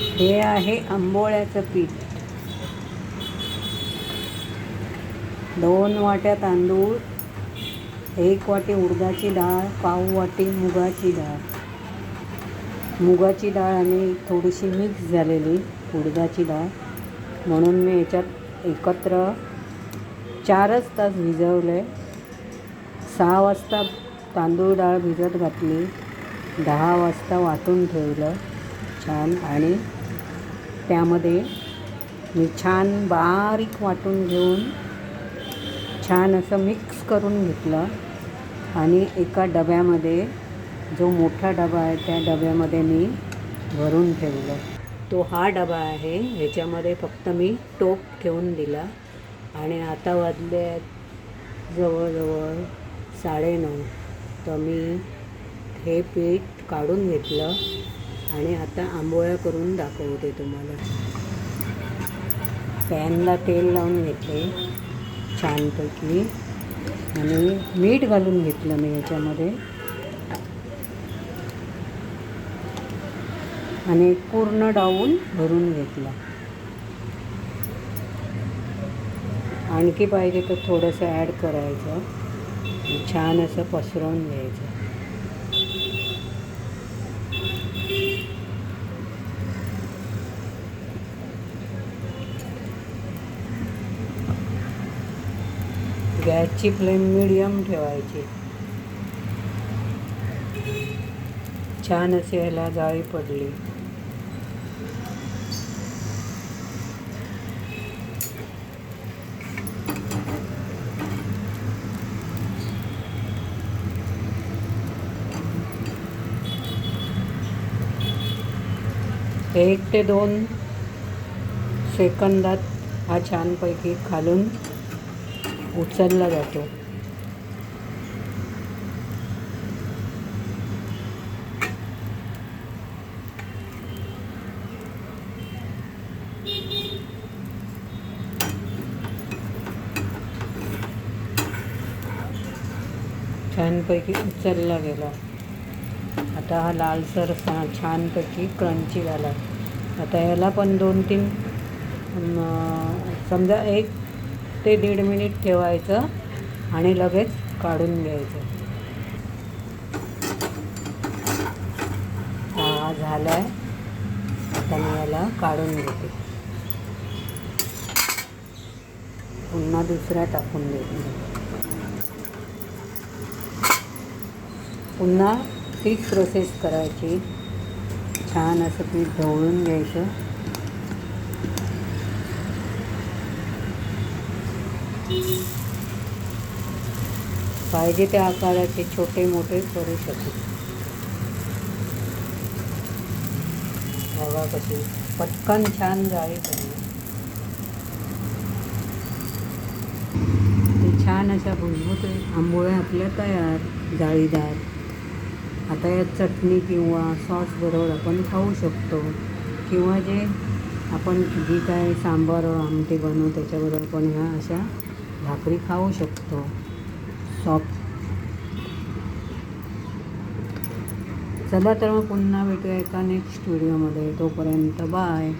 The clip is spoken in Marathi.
हे आहे आंबोळ्याचं पीठ. 2 वाट्या तांदूळ, 1 वाटी उडदाची डाळ, पाव वाटी मुगाची डाळ. मुगाची डाळ आणि थोडीशी मिक्स झालेली उडदाची डाळ, म्हणून मी याच्यात एकत्र 4च तास भिजवले. 6 वाजता तांदूळ डाळ भिजत घातली, 10 वाजता वाटून ठेवलं छान. आणि त्यामध्ये मी छान बारीक वाटून घेऊन छान असं मिक्स करून घेतलं. आणि एका डब्यामध्ये, जो मोठा डबा आहे त्या डब्यामध्ये मी भरून ठेवलं. तो हा डबा आहे, ह्याच्यामध्ये फक्त मी टोप ठेवून दिला. आणि आता वाजले जवळजवळ 9:30. तर मी हे पीठ काढून घेतलं आणि आता आंबोळ्या करून दाखवते तुम्हाला. पॅनला तेल लावून घेतले छानपैकी आणि मीठ घालून घेतलं मी याच्यामध्ये. आणि पूर्ण डावून भरून घेतला. आणखी पाहिजे तर थोडंसं ॲड करायचं. छान असं पसरवून घ्यायचं. गॅसची फ्लेम मिडियम ठेवायची. छान असे ह्याला जाळी पडली. एक ते 2 सेकंदात हा छानपैकी खालून उचलला जातो. छानपैकी उचलला गेला. आता हा लालसर छानपैकी क्रंची झाला. आता याला पण 2-3 समजा 1 ते 1.5 मिनिट ठेवायचं आणि लगेच काढून घ्यायचं. हा झाला आहे. आता मी याला काढून घेते. पुन्हा दुसऱ्या टाकून देते. पुन्हा तीच प्रोसेस करायची. छान असं पीठ ढवळून घ्यायचं. पाहिजे त्या आकाराचे छोटे मोठे करू शकतो. बघा कशी पटकन छान जाळी पडली. छान अशा भुलभुत आंबोळ्या आपल्या तयार, जाळीदार. आता या चटणी किंवा सॉस बरोबर आपण खाऊ शकतो. किंवा जे आपण जी काय सांबार आमटी बनवू त्याच्याबरोबर आपण ह्या अशा भाकरी खाऊ शकतो सॉफ्ट. चला तर मग पुन्हा भेटूया एका नेक्स्ट व्हिडिओमध्ये. तोपर्यंत बाय.